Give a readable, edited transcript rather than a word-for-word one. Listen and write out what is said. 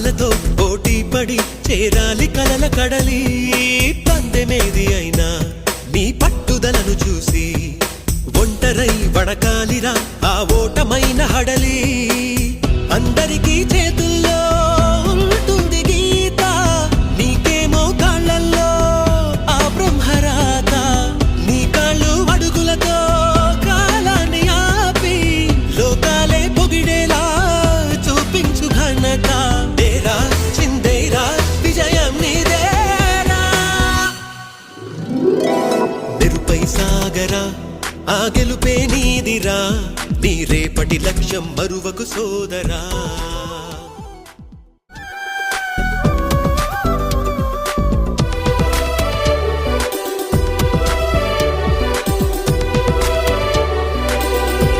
అలలతో పోటీ పడి చేరాలి కలల కడలి పందెమేది అయినా నీ పట్టుదలను చూసి ఒంటరై వడకాలిరా ఆ ఓటమైన హడలి అందరికీ చేతుల్లో ఉంటుంది గీత నీకేమో కాళ్ళల్లో ఆ బ్రహ్మరాత నీ కాళ్ళు అడుగులతో కాలాన్ని ఆపి లోకాలే పొగిడేలా చూపించు ఘనత తేరా చిందేరా విజయం నీదేరా నిరుపై సాగరా ఆ గెలుపే నీదిరా నీ రేపటి లక్ష్యం మరువకు సోదరా